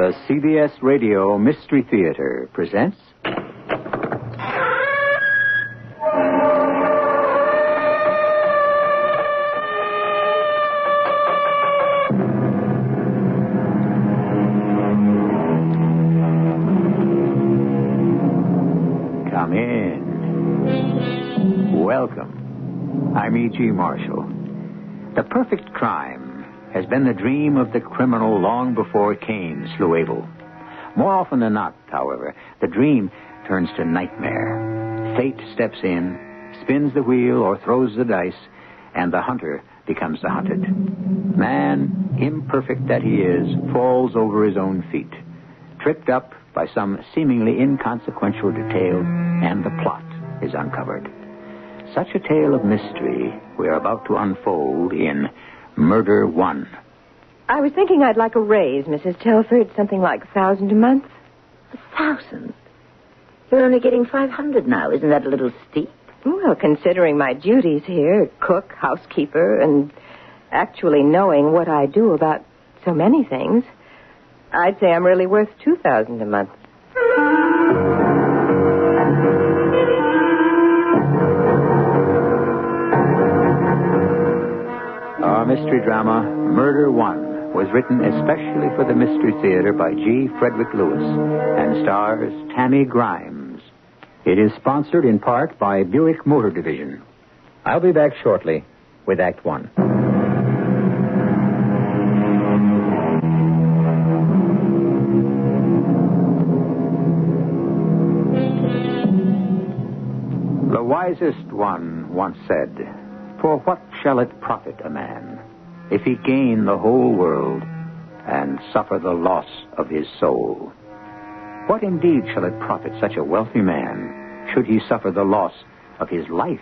The CBS Radio Mystery Theater presents... Come in. Welcome. I'm E.G. Marshall. The perfect crime has been the dream of the criminal long before Cain slew Abel. More often than not, however, the dream turns to nightmare. Fate steps in, spins the wheel or throws the dice, and the hunter becomes the hunted. Man, imperfect that he is, falls over his own feet, tripped up by some seemingly inconsequential detail, and the plot is uncovered. Such a tale of mystery we are about to unfold in Murder One. I was thinking I'd like a raise, Mrs. Telford. Something like $1,000 a month. 1,000? You're only getting 500 now. Isn't that a little steep? Well, considering my duties here, cook, housekeeper, and actually knowing what I do about so many things, I'd say I'm really worth $2,000 a month. Our mystery drama, Murder One, was written especially for the Mystery Theater by G. Frederick Lewis and stars Tammy Grimes. It is sponsored in part by Buick Motor Division. I'll be back shortly with Act One. The wisest one once said, "For what shall it profit a man if he gain the whole world and suffer the loss of his soul? What indeed shall it profit such a wealthy man should he suffer the loss of his life?"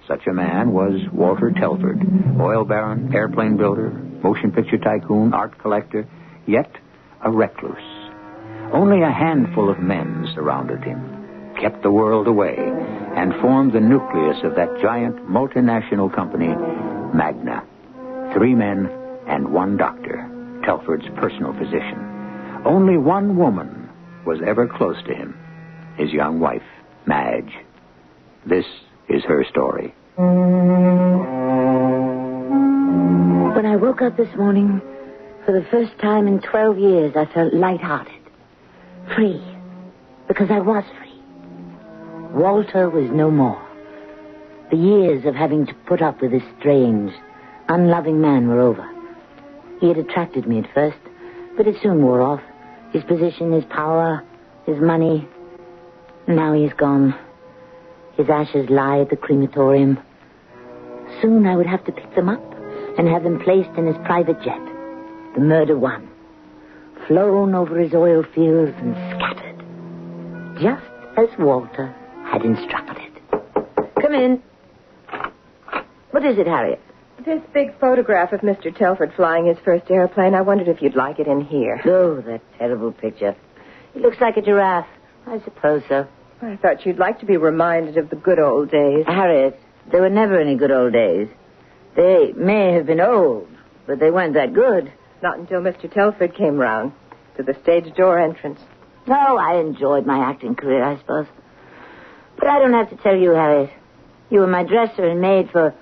Such a man was Walter Telford, oil baron, airplane builder, motion picture tycoon, art collector, yet a recluse. Only a handful of men surrounded him, kept the world away, and formed the nucleus of that giant multinational company, Magna. 3 men and 1 doctor, Telford's personal physician. Only 1 woman was ever close to him, his young wife, Madge. This is her story. When I woke up this morning, for the first time in 12 years, I felt lighthearted. Free. Because I was free. Walter was no more. The years of having to put up with this strange, unloving man were over. He had attracted me at first, but it soon wore off. His position, his power, his money. Now he is gone. His ashes lie at the crematorium. Soon I would have to pick them up and have them placed in his private jet, the Murder One, flown over his oil fields and scattered, just as Walter had instructed it. Come in. What is it, Harriet? This big photograph of Mr. Telford flying his first airplane. I wondered if you'd like it in here. Oh, that terrible picture. It looks like a giraffe. I suppose so. I thought you'd like to be reminded of the good old days. Harriet, there were never any good old days. They may have been old, but they weren't that good. Not until Mr. Telford came round to the stage door entrance. No, I enjoyed my acting career, I suppose. But I don't have to tell you, Harriet. You were my dresser and maid for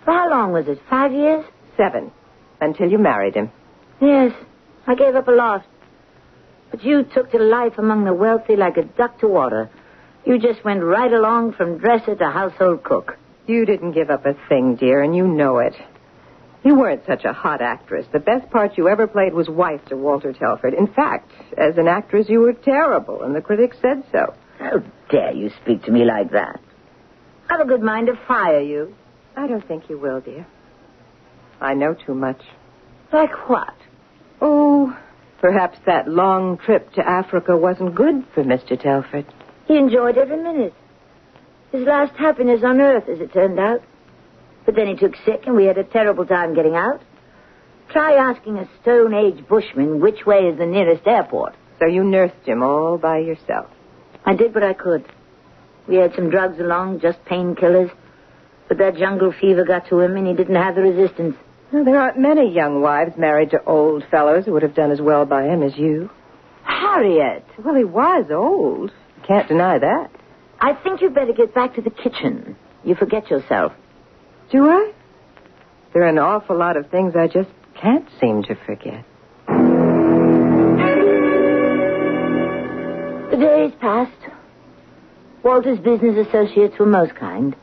how long was it? 5 years? 7. Until you married him. Yes. I gave up a lot. But you took to life among the wealthy like a duck to water. You just went right along from dresser to household cook. You didn't give up a thing, dear, and you know it. You weren't such a hot actress. The best part you ever played was wife to Walter Telford. In fact, as an actress, you were terrible, and the critics said so. How dare you speak to me like that? I've a good mind to fire you. I don't think you will, dear. I know too much. Like what? Oh, perhaps that long trip to Africa wasn't good for Mr. Telford. He enjoyed every minute. His last happiness on earth, as it turned out. But then he took sick, and we had a terrible time getting out. Try asking a Stone Age bushman which way is the nearest airport. So you nursed him all by yourself. I did what I could. We had some drugs along, just painkillers. But that jungle fever got to him, and he didn't have the resistance. Well, there aren't many young wives married to old fellows who would have done as well by him as you. Harriet! Well, he was old. Can't deny that. I think you'd better get back to the kitchen. You forget yourself. Do I? There are an awful lot of things I just can't seem to forget. The days passed. Walter's business associates were most kind.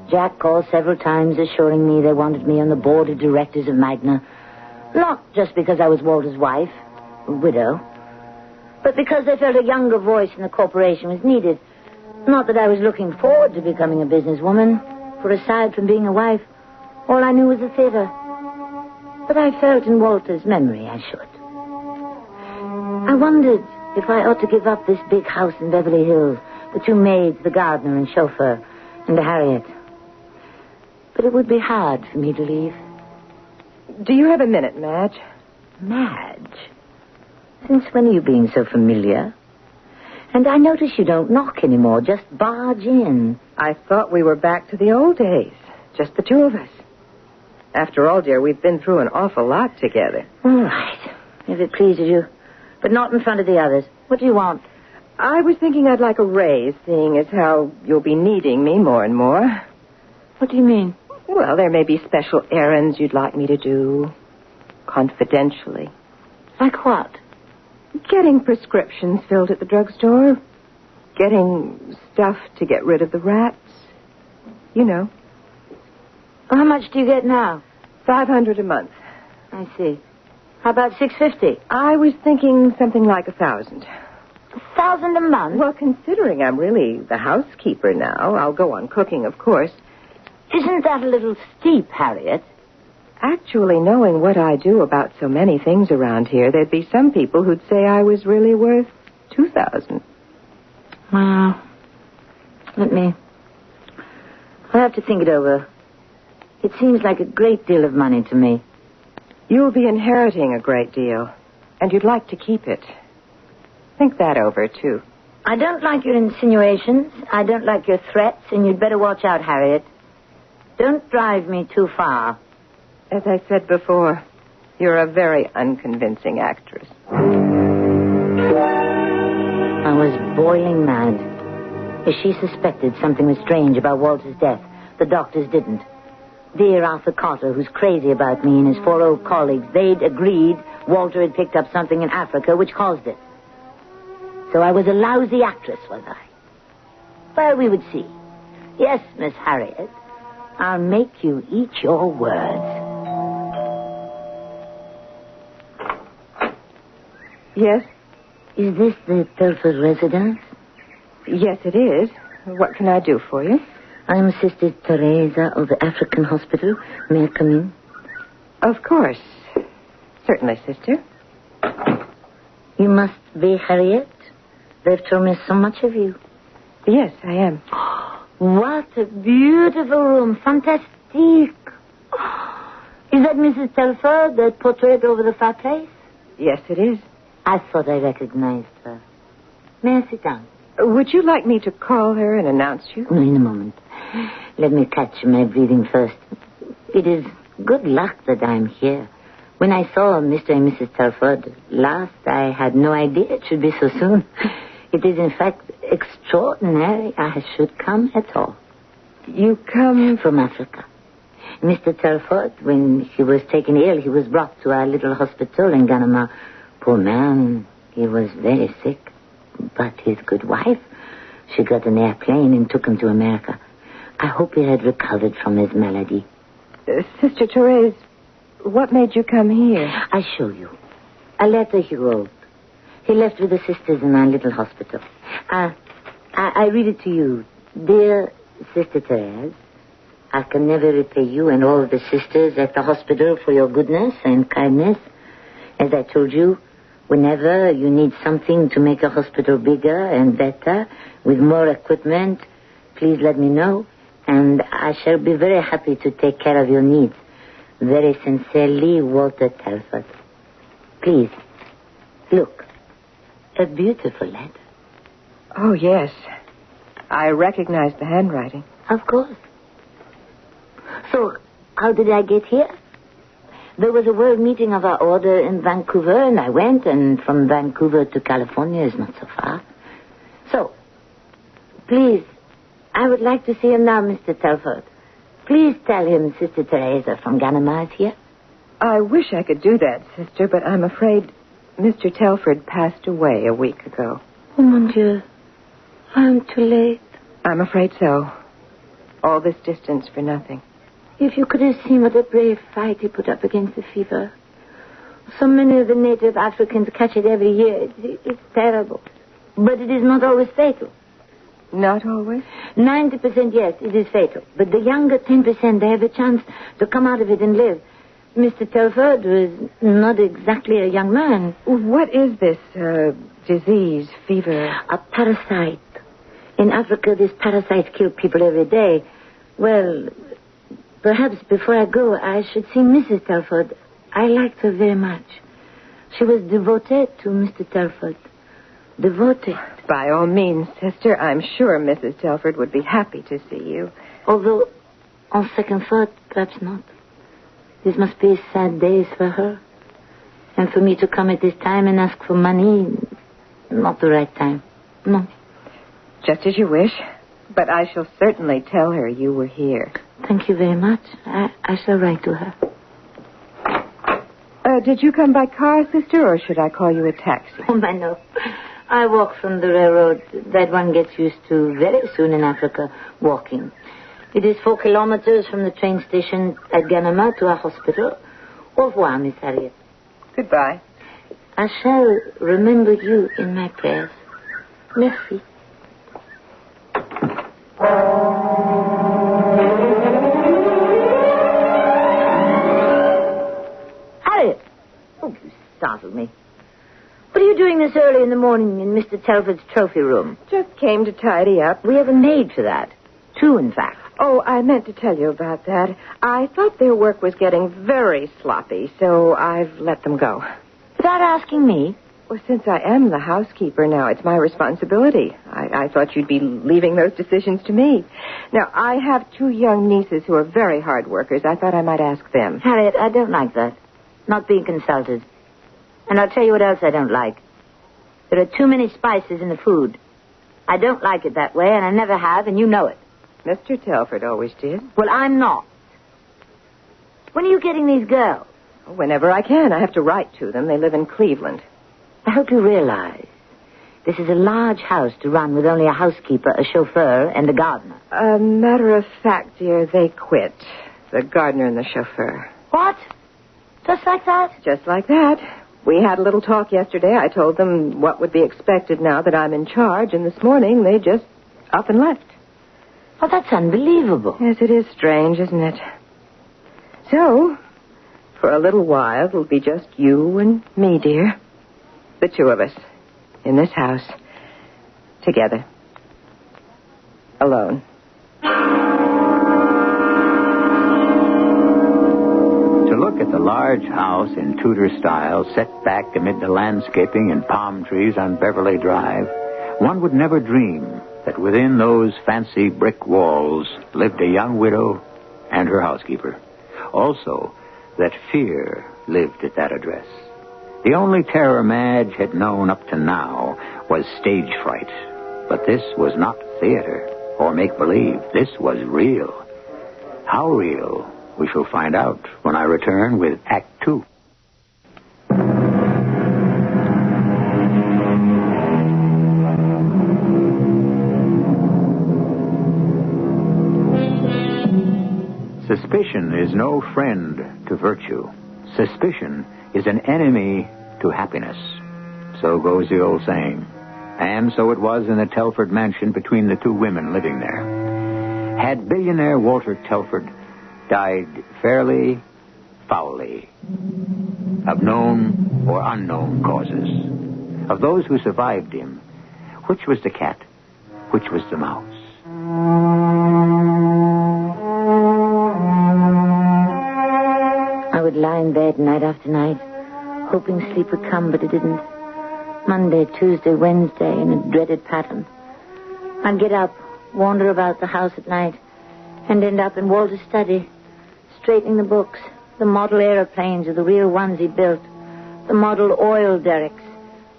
Jack called several times assuring me they wanted me on the board of directors of Magna. Not just because I was Walter's wife, a widow, but because they felt a younger voice in the corporation was needed. Not that I was looking forward to becoming a businesswoman, for aside from being a wife, all I knew was the theater. But I felt in Walter's memory I should. I wondered if I ought to give up this big house in Beverly Hills, the 2 maids, the gardener and chauffeur, and the Harriet. But it would be hard for me to leave. Do you have a minute, Madge? Madge? Since when are you being so familiar? And I notice you don't knock anymore, just barge in. I thought we were back to the old days, just the 2 of us. After all, dear, we've been through an awful lot together. All right, if it pleases you. But not in front of the others. What do you want? I was thinking I'd like a raise, seeing as how you'll be needing me more and more. What do you mean? Well, there may be special errands you'd like me to do, confidentially. Like what? Getting prescriptions filled at the drugstore. Getting stuff to get rid of the rats. You know. How much do you get now? $500 a month. I see. How about $650? I was thinking something like $1,000. $1,000 a month? Well, considering I'm really the housekeeper now, I'll go on cooking, of course. Isn't that a little steep, Harriet? Actually, knowing what I do about so many things around here, there'd be some people who'd say I was really worth $2,000. Well, I'll have to think it over. It seems like a great deal of money to me. You'll be inheriting a great deal, and you'd like to keep it. Think that over, too. I don't like your insinuations. I don't like your threats, and you'd better watch out, Harriet. Don't drive me too far. As I said before, you're a very unconvincing actress. I was boiling mad. If she suspected something was strange about Walter's death, the doctors didn't. Dear Arthur Carter, who's crazy about me, and his 4 old colleagues, they'd agreed Walter had picked up something in Africa which caused it. So I was a lousy actress, was I? Well, we would see. Yes, Miss Harriet, I'll make you eat your words. Yes? Is this the Telford residence? Yes, it is. What can I do for you? I'm Sister Teresa of the African Hospital. May I come in? Of course. Certainly, sister. You must be Harriet. They've told me so much of you. Yes, I am. What a beautiful room. Fantastique. Is that Mrs. Telford, that portrait over the fireplace? Yes, it is. I thought I recognized her. May I sit down? Would you like me to call her and announce you? No, in a moment. Let me catch my breathing first. It is good luck that I'm here. When I saw Mr. and Mrs. Telford last, I had no idea it should be so soon. It is, in fact, extraordinary I should come at all. You come from Africa. Mr. Telford, when he was taken ill, he was brought to our little hospital in Ganama. Poor man, he was very sick. But his good wife, she got an airplane and took him to America. I hope he had recovered from his malady. Sister Therese, what made you come here? I show you. A letter he wrote. He left with the sisters in our little hospital. I read it to you. Dear Sister Therese, I can never repay you and all the sisters at the hospital for your goodness and kindness. As I told you, whenever you need something to make a hospital bigger and better, with more equipment, please let me know, and I shall be very happy to take care of your needs. Very sincerely, Walter Telford. Please, look. A beautiful letter. Oh, yes. I recognize the handwriting. Of course. So, how did I get here? There was a world meeting of our order in Vancouver, and I went, and from Vancouver to California is not so far. So, please, I would like to see him now, Mr. Telford. Please tell him Sister Teresa from Ganama is here. I wish I could do that, Sister, but I'm afraid Mr. Telford passed away a week ago. Oh, mon Dieu. I'm too late. I'm afraid so. All this distance for nothing. If you could have seen what a brave fight he put up against the fever. So many of the native Africans catch it every year. It's terrible. But it is not always fatal. Not always? 90%, yes, it is fatal. But the younger 10%, they have a chance to come out of it and live. Mr. Telford was not exactly a young man. What is this disease, fever? A parasite. In Africa, these parasites kill people every day. Well, perhaps before I go, I should see Mrs. Telford. I liked her very much. She was devoted to Mr. Telford. Devoted. By all means, Sister. I'm sure Mrs. Telford would be happy to see you. Although, on second thought, perhaps not. This must be sad days for her. And for me to come at this time and ask for money, not the right time. No. Just as you wish. But I shall certainly tell her you were here. Thank you very much. I shall write to her. Did you come by car, Sister, or should I call you a taxi? Oh, my no. I walk from the railroad. That one gets used to very soon in Africa, walking. It is 4 kilometers from the train station at Ganama to our hospital. Au revoir, Miss Harriet. Goodbye. I shall remember you in my prayers. Merci. Harriet! Oh, you startled me. What are you doing this early in the morning in Mr. Telford's trophy room? Just came to tidy up. We have a maid for that. 2, in fact. Oh, I meant to tell you about that. I thought their work was getting very sloppy, so I've let them go. Without asking me? Well, since I am the housekeeper now, it's my responsibility. I thought you'd be leaving those decisions to me. Now, I have 2 young nieces who are very hard workers. I thought I might ask them. Harriet, I don't like that. Not being consulted. And I'll tell you what else I don't like. There are too many spices in the food. I don't like it that way, and I never have, and you know it. Mr. Telford always did. Well, I'm not. When are you getting these girls? Whenever I can. I have to write to them. They live in Cleveland. I hope you realize this is a large house to run with only a housekeeper, a chauffeur, and a gardener. Matter of fact, dear, they quit. The gardener and the chauffeur. What? Just like that? Just like that. We had a little talk yesterday. I told them what would be expected now that I'm in charge, and this morning they just up and left. Oh, that's unbelievable. Yes, it is strange, isn't it? So, for a little while, it'll be just you and me, dear. The 2 of us. In this house. Together. Alone. To look at the large house in Tudor style set back amid the landscaping and palm trees on Beverly Drive, one would never dream that within those fancy brick walls lived a young widow and her housekeeper. Also, that fear lived at that address. The only terror Madge had known up to now was stage fright. But this was not theater or make-believe. This was real. How real? We shall find out when I return with Act 2. Suspicion is no friend to virtue. Suspicion is an enemy to happiness. So goes the old saying. And so it was in the Telford mansion between the 2 women living there. Had billionaire Walter Telford died fairly, foully, of known or unknown causes? Of those who survived him, which was the cat? Which was the mouse? I would lie in bed night after night, hoping sleep would come, but it didn't. Monday, Tuesday, Wednesday, in a dreaded pattern. I'd get up, wander about the house at night, and end up in Walter's study, straightening the books, The model aeroplanes are the real ones he built. The model oil derricks.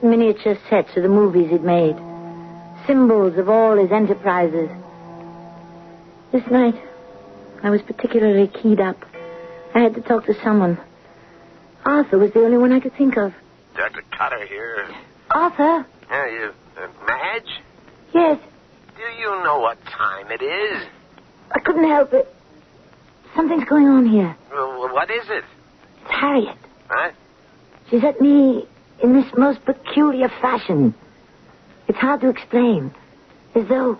Miniature sets of the movies he'd made. Symbols of all his enterprises. This night, I was particularly keyed up. I had to talk to someone. Arthur was the only one I could think of. Dr. Cutter here. Arthur? Yeah, you, Madge? Yes. Do you know what time it is? I couldn't help it. Something's going on here. Well, what is it? It's Harriet. Huh? She's at me in this most peculiar fashion. It's hard to explain. As though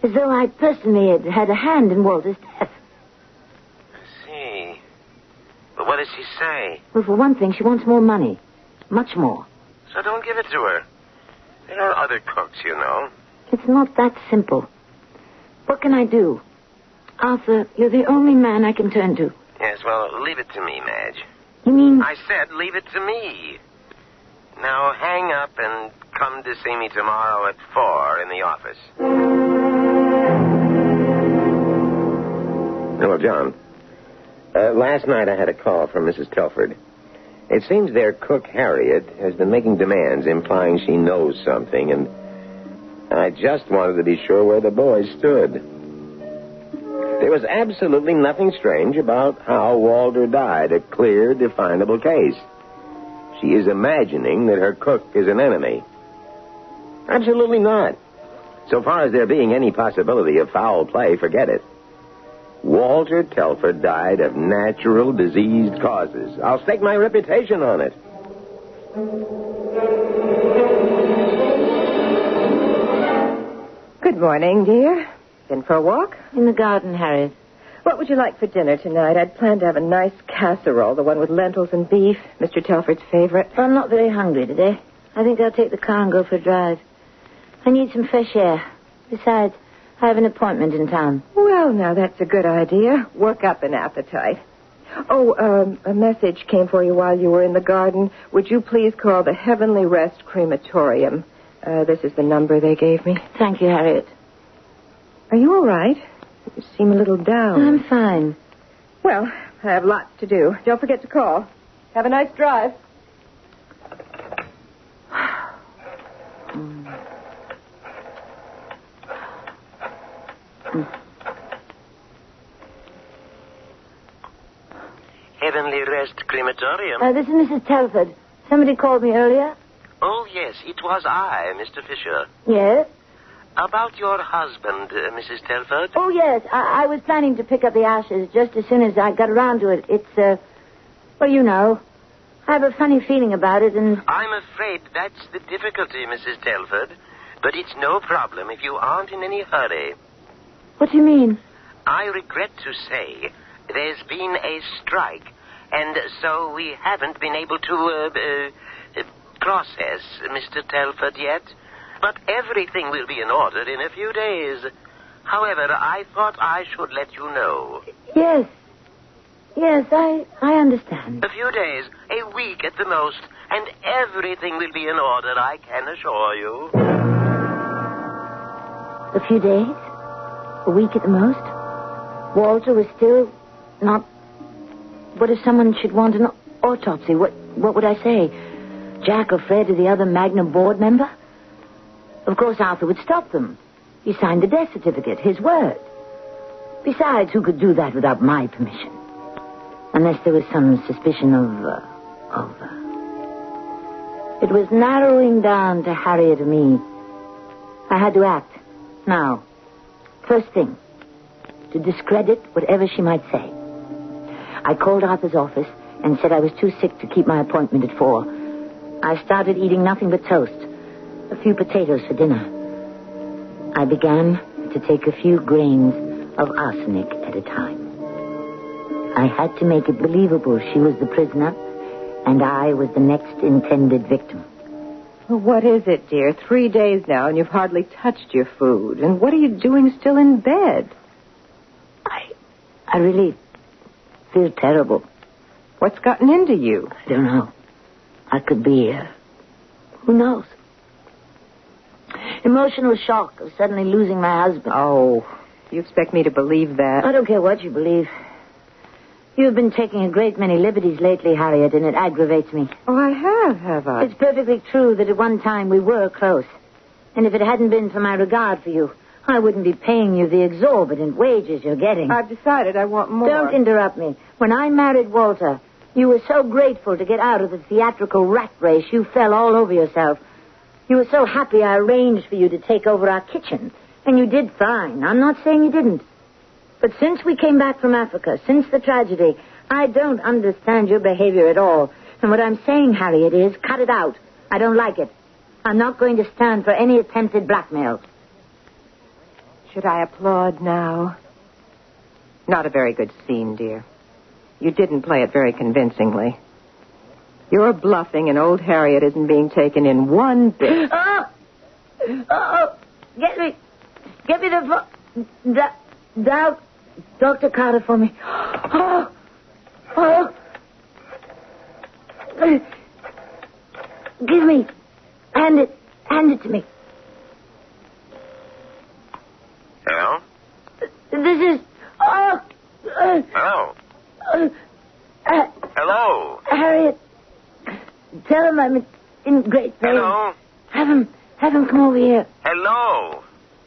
I personally had a hand in Walter's death. I see. But what does she say? Well, for one thing, she wants more money. Much more. So don't give it to her. There are other cooks, you know. It's not that simple. What can I do? Arthur, you're the only man I can turn to. Yes, well, leave it to me, Madge. You mean... I said leave it to me. Now hang up and come to see me tomorrow at 4 in the office. Hello, John. Last night I had a call from Mrs. Telford. It seems their cook, Harriet, has been making demands implying she knows something, and I just wanted to be sure where the boys stood. There was absolutely nothing strange about how Walter died, a clear, definable case. She is imagining that her cook is an enemy. Absolutely not. So far as there being any possibility of foul play, forget it. Walter Telford died of natural diseased causes. I'll stake my reputation on it. Good morning, dear. Been for a walk? In the garden, Harriet. What would you like for dinner tonight? I'd planned to have a nice casserole, the one with lentils and beef, Mr. Telford's favorite. I'm not very hungry today. I think I'll take the car and go for a drive. I need some fresh air. Besides, I have an appointment in town. Well, now, that's a good idea. Work up an appetite. Oh, a message came for you while you were in the garden. Would you please call the Heavenly Rest Crematorium? This is the number they gave me. Thank you, Harriet. Are you all right? You seem a little down. I'm fine. Well, I have lots to do. Don't forget to call. Have a nice drive. Heavenly Rest Crematorium? This is Mrs. Telford. Somebody called me earlier. Oh, yes, it was I, Mr. Fisher. Yes? About your husband, Mrs. Telford? Oh, yes. I was planning to pick up the ashes just as soon as I got around to it. It's, well, you know. I have a funny feeling about it, and... I'm afraid that's the difficulty, Mrs. Telford. But it's no problem if you aren't in any hurry. What do you mean? I regret to say there's been a strike, and so we haven't been able to, process Mr. Telford yet. But everything will be in order in a few days. However, I thought I should let you know. Yes. Yes, I understand. A few days, a week at the most, and everything will be in order, I can assure you. A few days? A week at the most? Walter was still not... What if someone should want an autopsy? What would I say? Jack or Fred or the other Magnum board member? Of course, Arthur would stop them. He signed the death certificate, his word. Besides, who could do that without my permission? Unless there was some suspicion of... It was narrowing down to Harriet and me. I had to act. Now, first thing, to discredit whatever she might say. I called Arthur's office and said I was too sick to keep my appointment at 4. I started eating nothing but toast. A few potatoes for dinner. I began to take a few grains of arsenic at a time. I had to make it believable she was the prisoner, and I was the next intended victim. Well, what is it, dear? 3 days now, and you've hardly touched your food. And what are you doing still in bed? I really feel terrible. What's gotten into you? I don't know. I could be, who knows? Emotional shock of suddenly losing my husband. Oh, you expect me to believe that? I don't care what you believe. You've been taking a great many liberties lately, Harriet, and it aggravates me. Oh, I have I? It's perfectly true that at one time we were close. And if it hadn't been for my regard for you, I wouldn't be paying you the exorbitant wages you're getting. I've decided I want more. Don't interrupt me. When I married Walter, you were so grateful to get out of the theatrical rat race, you fell all over yourself. You were so happy I arranged for you to take over our kitchen. And you did fine. I'm not saying you didn't. But since we came back from Africa, since the tragedy, I don't understand your behavior at all. And what I'm saying, Harriet, is cut it out. I don't like it. I'm not going to stand for any attempted blackmail. Should I applaud now? Not a very good scene, dear. You didn't play it very convincingly. You're bluffing, and old Harriet isn't being taken in one bit. Oh! Get me the Dr. Carter for me. Oh! Give me. Hand it to me. Hello? This is... Hello? Hello? Harriet, tell him I'm in great pain. Hello? Have him come over here. Hello?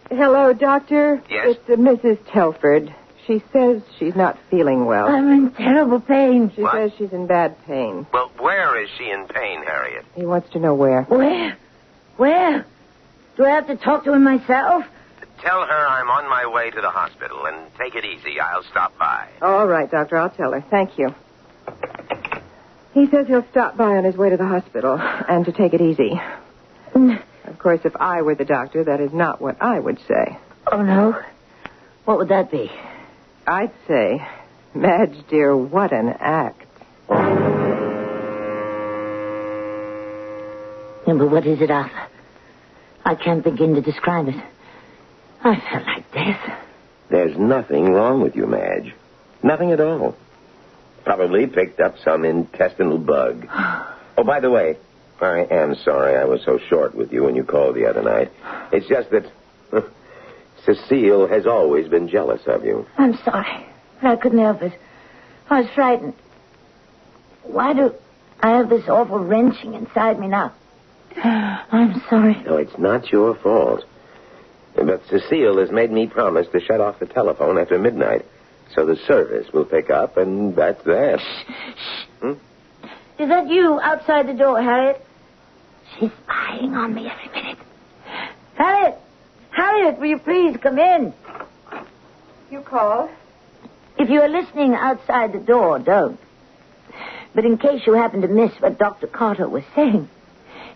Hello, Doctor. Yes? It's Mrs. Telford. She says she's not feeling well. I'm in terrible pain. She says she's in bad pain. Well, where is she in pain, Harriet? He wants to know where. Where? Do I have to talk to him myself? Tell her I'm on my way to the hospital, and take it easy. I'll stop by. All right, Doctor. I'll tell her. Thank you. He says he'll stop by on his way to the hospital and to take it easy. Of course, if I were the doctor, that is not what I would say. Oh, no? What would that be? I'd say, Madge, dear, what an act. Yeah, but what is it, Arthur? I can't begin to describe it. I felt like death. There's nothing wrong with you, Madge. Nothing at all. Probably picked up some intestinal bug. Oh, by the way, I am sorry I was so short with you when you called the other night. It's just that Cecile has always been jealous of you. I'm sorry, but I couldn't help it. I was frightened. Why do I have this awful wrenching inside me now? I'm sorry. No, it's not your fault. But Cecile has made me promise to shut off the telephone after midnight, so the service will pick up, and that's that. Shh. Is that you outside the door, Harriet? She's spying on me every minute. Harriet, will you please come in? You called? If you are listening outside the door, don't. But in case you happen to miss what Dr. Carter was saying,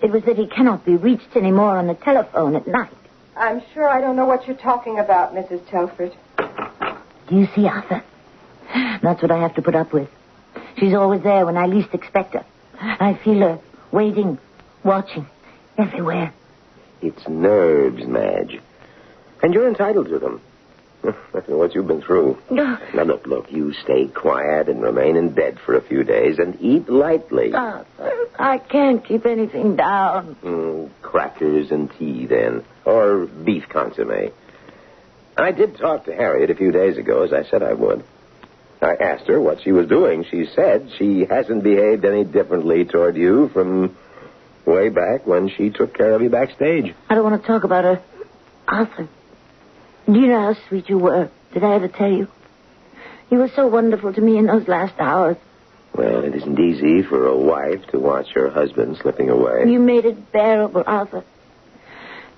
it was that he cannot be reached anymore on the telephone at night. I'm sure I don't know what you're talking about, Mrs. Telford. Do you see, Arthur? That's what I have to put up with. She's always there when I least expect her. I feel her waiting, watching, everywhere. It's nerves, Madge. And you're entitled to them. After what you've been through. Now, look, you stay quiet and remain in bed for a few days and eat lightly. Arthur, I can't keep anything down. Crackers and tea, then. Or beef consomme. I did talk to Harriet a few days ago, as I said I would. I asked her what she was doing. She said she hasn't behaved any differently toward you from way back when she took care of you backstage. I don't want to talk about her. Arthur, do you know how sweet you were? Did I ever tell you? You were so wonderful to me in those last hours. Well, it isn't easy for a wife to watch her husband slipping away. You made it bearable, Arthur.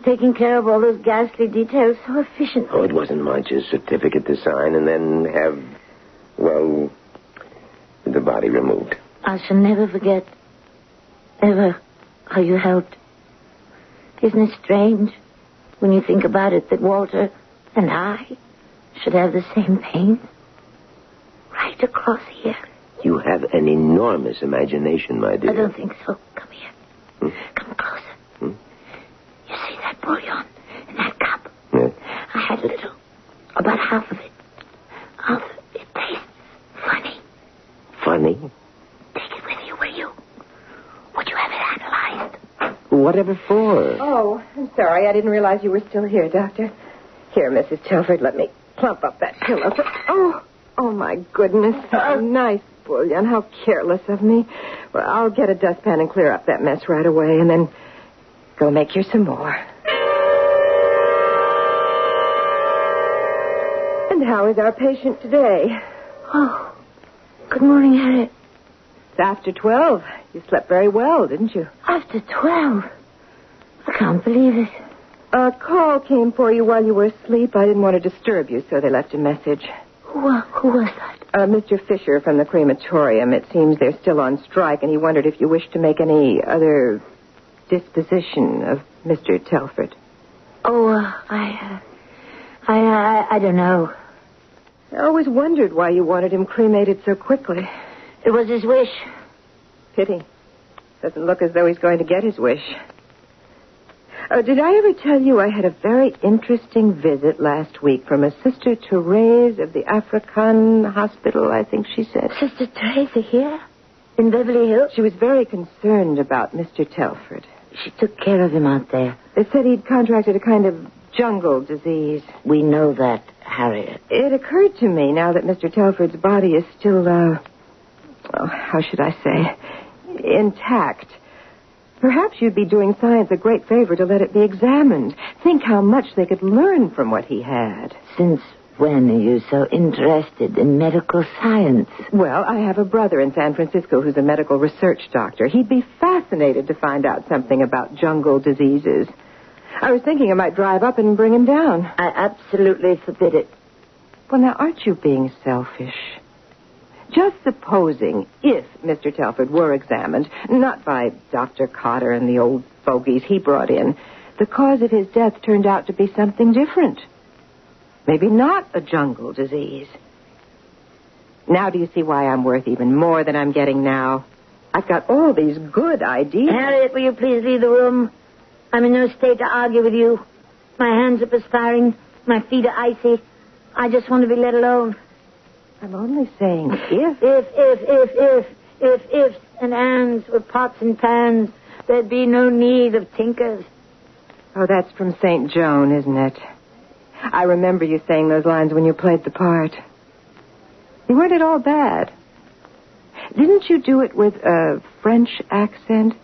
Taking care of all those ghastly details so efficiently. Oh, it wasn't much. A certificate to sign and then have, well, the body removed. I shall never forget, ever, how you helped. Isn't it strange, when you think about it, that Walter and I should have the same pain? Right across here. You have an enormous imagination, my dear. I don't think so. Come here. Come closer. You see that bouillon in that cup? Yeah. I had a little. About half of it. Arthur, it tastes funny. Funny? Take it with you, will you? Would you have it analyzed? Whatever for? Oh, I'm sorry. I didn't realize you were still here, Doctor. Here, Mrs. Telford, let me plump up that pillow. Oh, Oh, my goodness. So nice, Bullion. How careless of me. Well, I'll get a dustpan and clear up that mess right away, and then go make you some more. And how is our patient today? Oh, good morning, Harriet. It's after 12. You slept very well, didn't you? After 12? I can't believe it. A call came for you while you were asleep. I didn't want to disturb you, so they left a message. Who was that? Mr. Fisher from the crematorium. It seems they're still on strike, and he wondered if you wished to make any other disposition of Mr. Telford. Oh, I don't know. I always wondered why you wanted him cremated so quickly. It was his wish. Pity. Doesn't look as though he's going to get his wish. Did I ever tell you I had a very interesting visit last week from a Sister Therese of the African Hospital, I think she said. Sister Teresa here? In Beverly Hills? She was very concerned about Mr. Telford. She took care of him out there. They said he'd contracted a kind of jungle disease. We know that, Harriet. It occurred to me now that Mr. Telford's body is still, how should I say, intact. Perhaps you'd be doing science a great favor to let it be examined. Think how much they could learn from what he had. Since when are you so interested in medical science? Well, I have a brother in San Francisco who's a medical research doctor. He'd be fascinated to find out something about jungle diseases. I was thinking I might drive up and bring him down. I absolutely forbid it. Well, now, aren't you being selfish? Just supposing if Mr. Telford were examined, not by Dr. Cotter and the old fogies he brought in, the cause of his death turned out to be something different. Maybe not a jungle disease. Now do you see why I'm worth even more than I'm getting now? I've got all these good ideas. Harriet, will you please leave the room? I'm in no state to argue with you. My hands are perspiring. My feet are icy. I just want to be let alone. I'm only saying if. If ifs and ands were pots and pans, there'd be no need of tinkers. Oh, that's from St. Joan, isn't it? I remember you saying those lines when you played the part. You weren't at all bad. Didn't you do it with a French accent?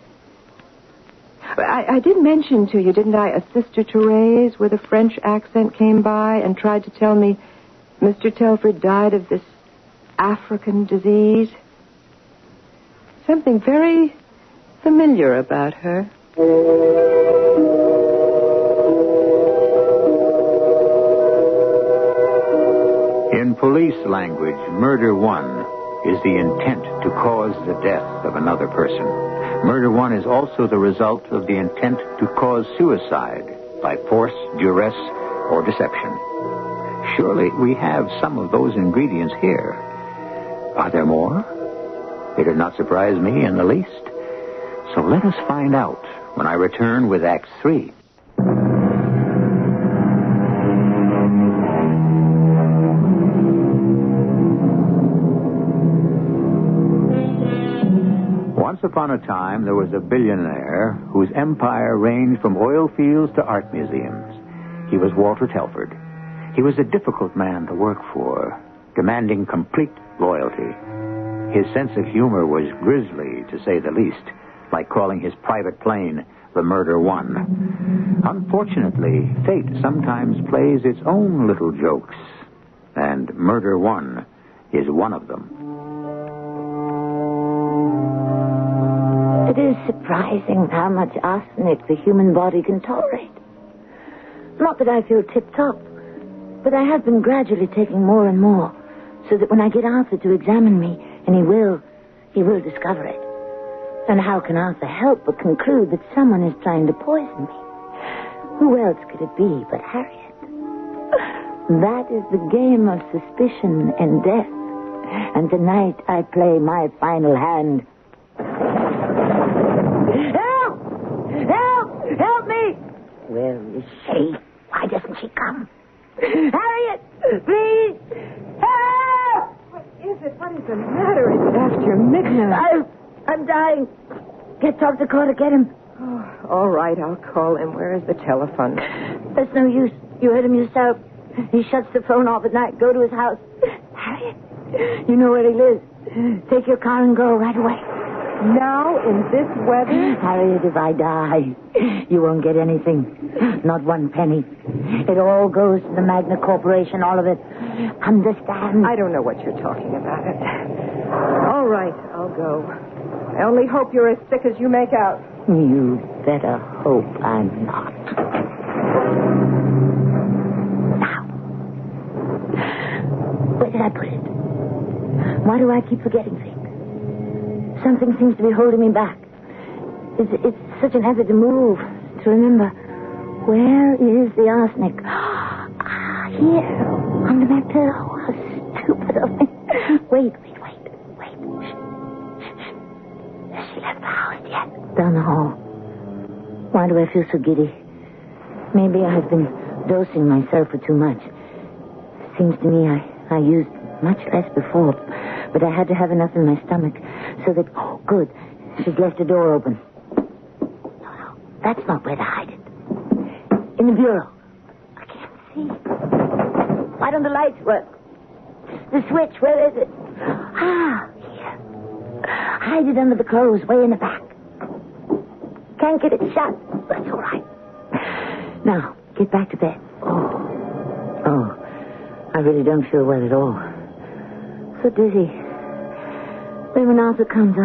I did mention to you, didn't I, a Sister Therese with a French accent came by and tried to tell me Mr. Telford died of this African disease. Something very familiar about her. In police language, murder one is the intent to cause the death of another person. Murder one is also the result of the intent to cause suicide by force, duress, or deception. Surely we have some of those ingredients here. Are there more? It did not surprise me in the least. So let us find out when I return with Act 3. Once upon a time, there was a billionaire whose empire ranged from oil fields to art museums. He was Walter Telford. He was a difficult man to work for, demanding complete loyalty. His sense of humor was grisly, to say the least, like calling his private plane the Murder One. Unfortunately, fate sometimes plays its own little jokes, and Murder One is one of them. It is surprising how much arsenic the human body can tolerate. Not that I feel tip-top, but I have been gradually taking more and more, so that when I get Arthur to examine me, and he will discover it. And how can Arthur help but conclude that someone is trying to poison me? Who else could it be but Harriet? That is the game of suspicion and death. And tonight I play my final hand. Help! Help! Help me! Where is she? Why doesn't she come? Harriet! Please! Help! What is it? What is the matter? Is it after midnight? I'm dying. Get Dr. Carter, get him. Oh, all right, I'll call him. Where is the telephone? There's no use. You heard him yourself. He shuts the phone off at night. Go to his house. Harriet, You know where he lives. Take your car and go right away. Now, in this weather? Harriet, if I die, you won't get anything. Not one penny. It all goes to the Magna Corporation, all of it. Understand? I don't know what you're talking about. All right, I'll go. I only hope you're as sick as you make out. You better hope I'm not. Now, where did I put it? Why do I keep forgetting things? Something seems to be holding me back. It's such an effort to move, to remember. Where is the arsenic? Here, under my pillow. How stupid of me. Wait. Shh. Has she left the house yet? Down the hall. Why do I feel so giddy? Maybe I've been dosing myself for too much. Seems to me I used much less before, but I had to have enough in my stomach so that... Oh, good. She's left the door open. No, that's not where to hide it. In the bureau. I can't see. Why don't the lights work? The switch, where is it? Here. Hide it under the clothes, way in the back. Can't get it shut. That's all right. Now, get back to bed. Oh, I really don't feel well at all. So dizzy. When Arthur comes,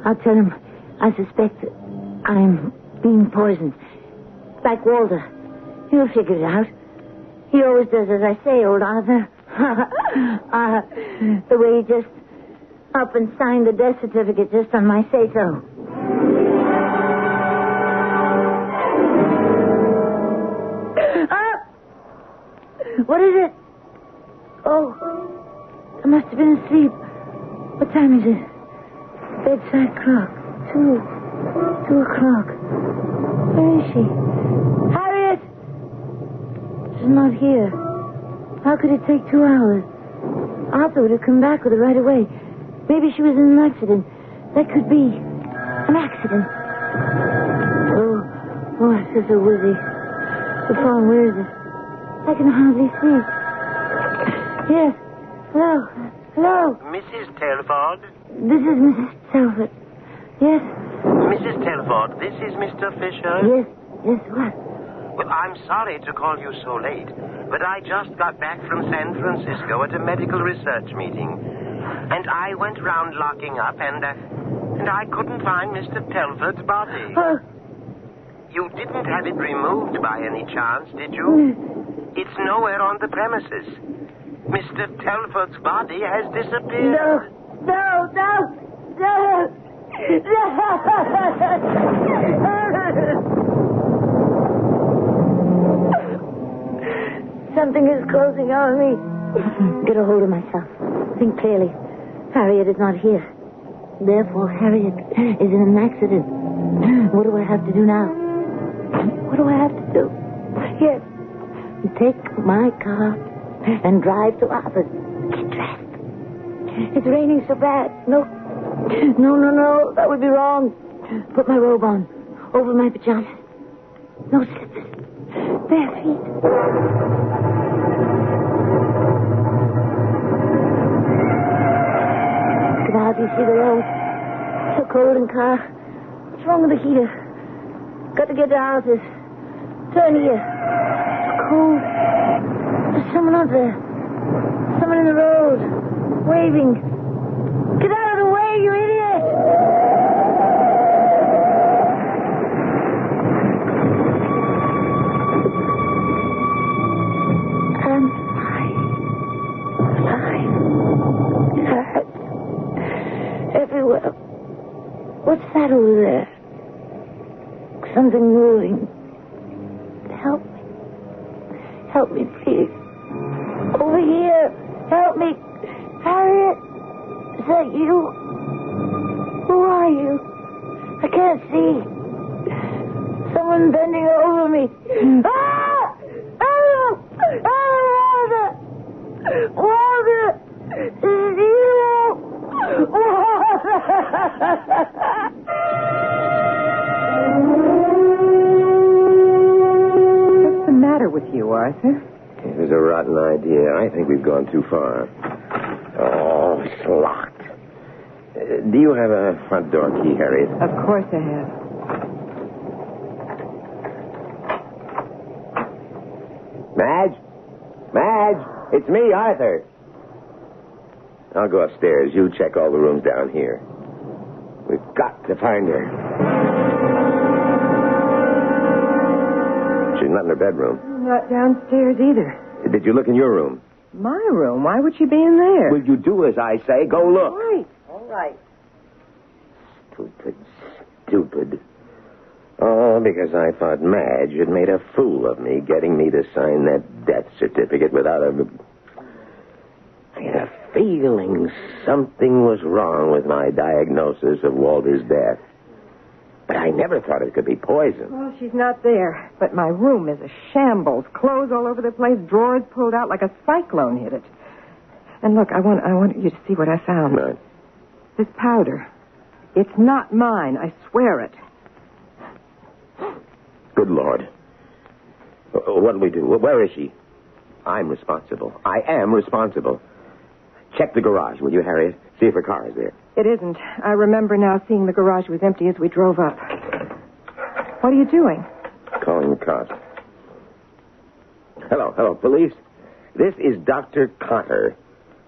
I'll tell him I suspect I'm being poisoned. Like Walter. He'll figure it out. He always does as I say, old Arthur. The way he just up and signed the death certificate just on my say-so. What is it? Oh, I must have been asleep. What time is it? Bedside clock. 2 o'clock. Where is she? Harriet! She's not here. How could it take 2 hours? Arthur would have come back with her right away. Maybe she was in an accident. That could be an accident. Oh, I feel so woozy. The phone, where is it? I can hardly see. Yes. Hello. Mrs. Telford? This is Mrs. Telford. Yes. Mrs. Telford, this is Mr. Fisher? Yes, what? Well, I'm sorry to call you so late, but I just got back from San Francisco at a medical research meeting. And I went round locking up, and I couldn't find Mr. Telford's body. You didn't have it removed by any chance, did you? It's nowhere on the premises. Mr. Telford's body has disappeared. No. Something is closing on me. Get a hold of myself. Think clearly. Harriet is not here. Therefore, Harriet is in an accident. What do I have to do now? What do I have to do? Yes. Take my car and drive to Arthur's. Get dressed. It's raining so bad. No. That would be wrong. Put my robe on. Over my pajamas. No slippers. Bare feet. I can hardly see the road. So cold in car. What's wrong with the heater? Got to get to Arthur's. Turn here. Cold. There's someone out there. Someone in the road. Waving. Get out of the way, you idiot! I'm alive. It hurts. Everywhere. What's that over there? Something moving. Help me, please. Over here. Help me. Harriet. Is that you? Who are you? I can't see. Someone bending over me. Ah! Oh! Walter! Is it you? What's the matter with you, Arthur? It was a rotten idea. I think we've gone too far. Oh, it's locked. Do you have a front door key, Harriet? Of course I have. Madge, it's me, Arthur. I'll go upstairs. You check all the rooms down here. We've got to find her. She's not in her bedroom. Not downstairs either. Did you look in your room? My room? Why would she be in there? Will you do as I say? Go look. All right. Stupid. Oh, because I thought Madge had made a fool of me, getting me to sign that death certificate without a... I had a feeling something was wrong with my diagnosis of Walter's death. But I never thought it could be poison. Well, she's not there. But my room is a shambles. Clothes all over the place, drawers pulled out like a cyclone hit it. And look, I want you to see what I found. Right. This powder. It's not mine. I swear it. Good Lord. What'll we do? Where is she? I'm responsible. I am responsible. Check the garage, will you, Harriet? See if her car is there. It isn't. I remember now seeing the garage was empty as we drove up. What are you doing? Calling the cops. Hello, police. This is Dr. Cotter.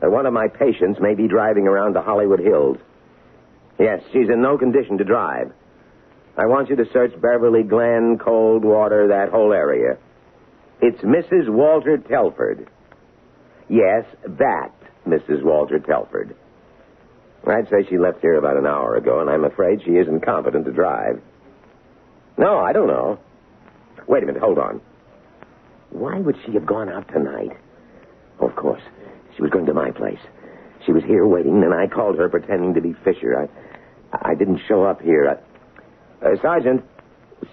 One of my patients may be driving around the Hollywood Hills. Yes, she's in no condition to drive. I want you to search Beverly Glen, Coldwater, that whole area. It's Mrs. Walter Telford. Yes, that Mrs. Walter Telford. I'd say she left here about an hour ago, and I'm afraid she isn't competent to drive. No, I don't know. Wait a minute, hold on. Why would she have gone out tonight? Oh, of course. She was going to my place. She was here waiting, and I called her pretending to be Fisher. I didn't show up here. Sergeant,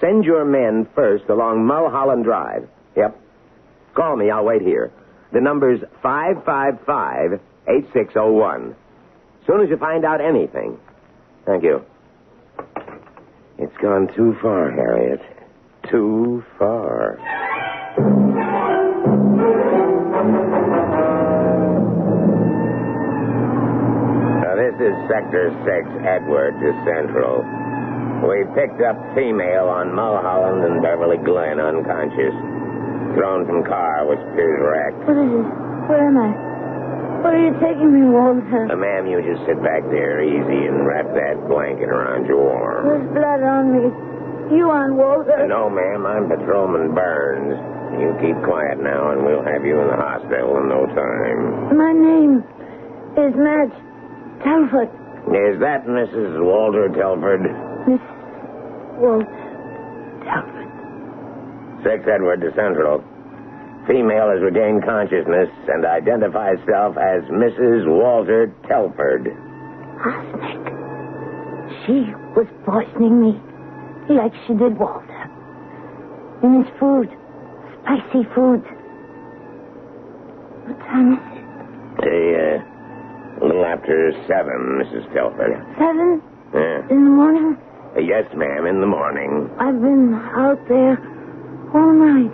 send your men first along Mulholland Drive. Yep. Call me. I'll wait here. The number's 555-8601. As soon as you find out anything. Thank you. It's gone too far, Harriet. Too far. Now, this is Sector 6, Edward, to Central. We picked up female on Mulholland and Beverly Glen, unconscious. Thrown from car, which appears wrecked. What is it? Where am I? Where are you taking me, Walter? Ma'am, you just sit back there easy and wrap that blanket around your arm. There's blood on me. You on, Walter? No, ma'am, I'm Patrolman Burns. You keep quiet now, and we'll have you in the hospital in no time. My name is Madge Telford. Is that Mrs. Walter Telford? Miss Walter Telford. 6 Edward to Central. Female has regained consciousness and identifies herself as Mrs. Walter Telford. Arsenic. She was poisoning me like she did Walter. In his food. Spicy food. What time is it? A little after 7, Mrs. Telford. 7? Yeah. In the morning? Yes, ma'am, in the morning. I've been out there all night.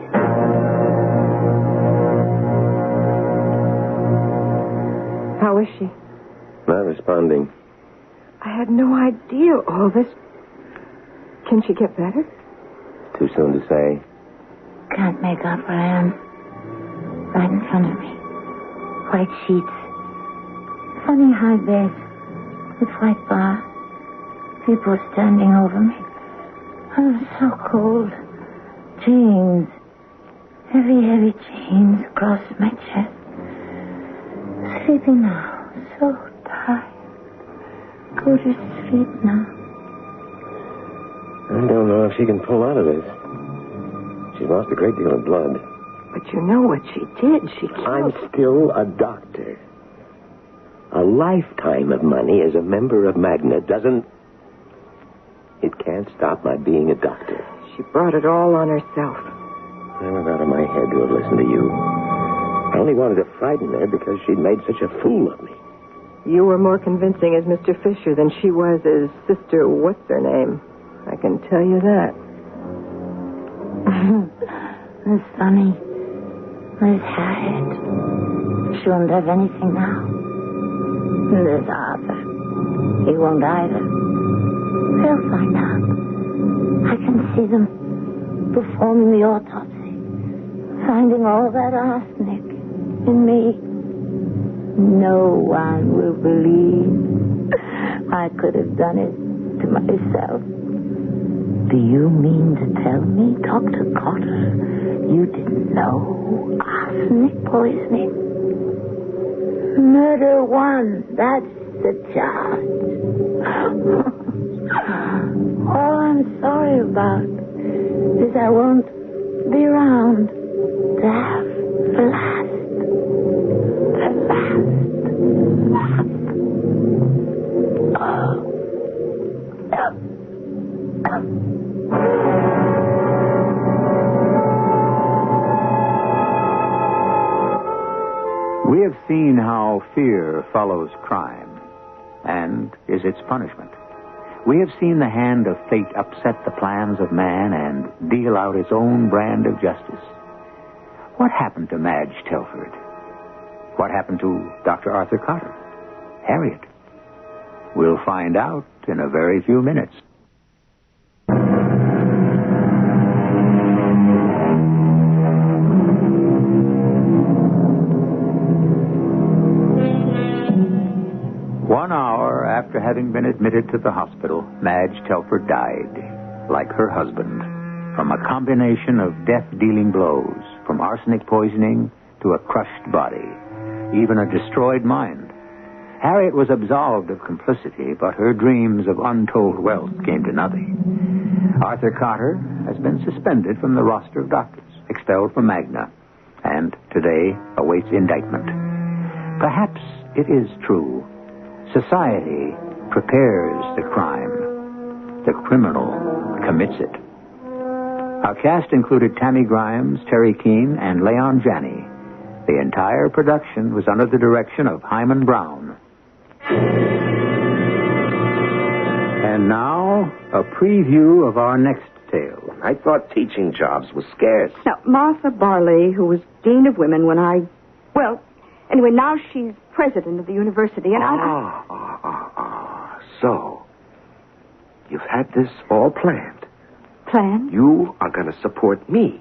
How is she? Not responding. I had no idea all this. Can she get better? Too soon to say. Can't make out where I am. Right in front of me. White sheets. Funny high bed. With white bar. People standing over me. I'm so cold. Chains. Heavy chains across my chest. Sleeping now. So tired. Go to sleep now. I don't know if she can pull out of this. She's lost a great deal of blood. But you know what she did. She killed... I'm still a doctor. A lifetime of money as a member of Magna doesn't... It can't stop my being a doctor. She brought it all on herself. I was out of my head to have listened to you. I only wanted to frighten her because she'd made such a fool of me. You were more convincing as Mr. Fisher than she was as Sister What's-Her-Name. I can tell you that. Miss Funny. Miss Harriet. She won't have anything now. And there's Arthur. He won't either. They'll find out. I can see them performing the autopsy, finding all that arsenic in me. No one will believe I could have done it to myself. Do you mean to tell me, Dr. Cotter, you didn't know arsenic poisoning? Murder one, that's the charge. All I'm sorry about is I won't be around to have the last. We have seen how fear follows crime and is its punishment. We have seen the hand of fate upset the plans of man and deal out its own brand of justice. What happened to Madge Telford? What happened to Dr. Arthur Cotter? Harriet? We'll find out in a very few minutes. After having been admitted to the hospital, Madge Telford died, like her husband, from a combination of death-dealing blows, from arsenic poisoning to a crushed body, even a destroyed mind. Harriet was absolved of complicity, but her dreams of untold wealth came to nothing. Arthur Cotter has been suspended from the roster of doctors, expelled from Magna, and today awaits indictment. Perhaps it is true. Society prepares the crime. The criminal commits it. Our cast included Tammy Grimes, Terry Keane, and Leon Janney. The entire production was under the direction of Hyman Brown. And now, a preview of our next tale. I thought teaching jobs was scarce. Now, Martha Barley, who was Dean of Women when anyway, now she's president of the university, and So, you've had this all planned. Planned? You are going to support me.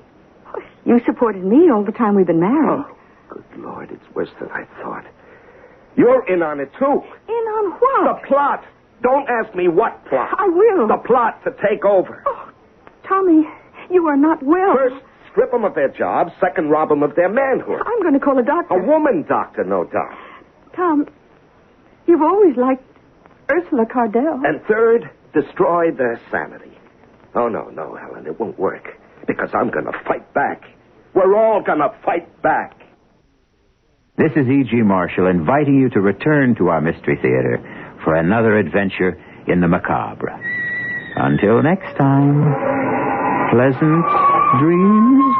You supported me all the time we've been married. Oh, good Lord, it's worse than I thought. You're in on it, too. In on what? The plot. Don't ask me what plot. I will. The plot to take over. Oh, Tommy, you are not well. First, strip them of their jobs. Second, rob them of their manhood. I'm going to call a doctor. A woman doctor, no doubt. Tom, you've always liked Ursula Cardell. And third, destroy their sanity. Oh, no, Helen, it won't work. Because I'm going to fight back. We're all going to fight back. This is E.G. Marshall inviting you to return to our Mystery Theater for another adventure in the macabre. Until next time, pleasant dreams.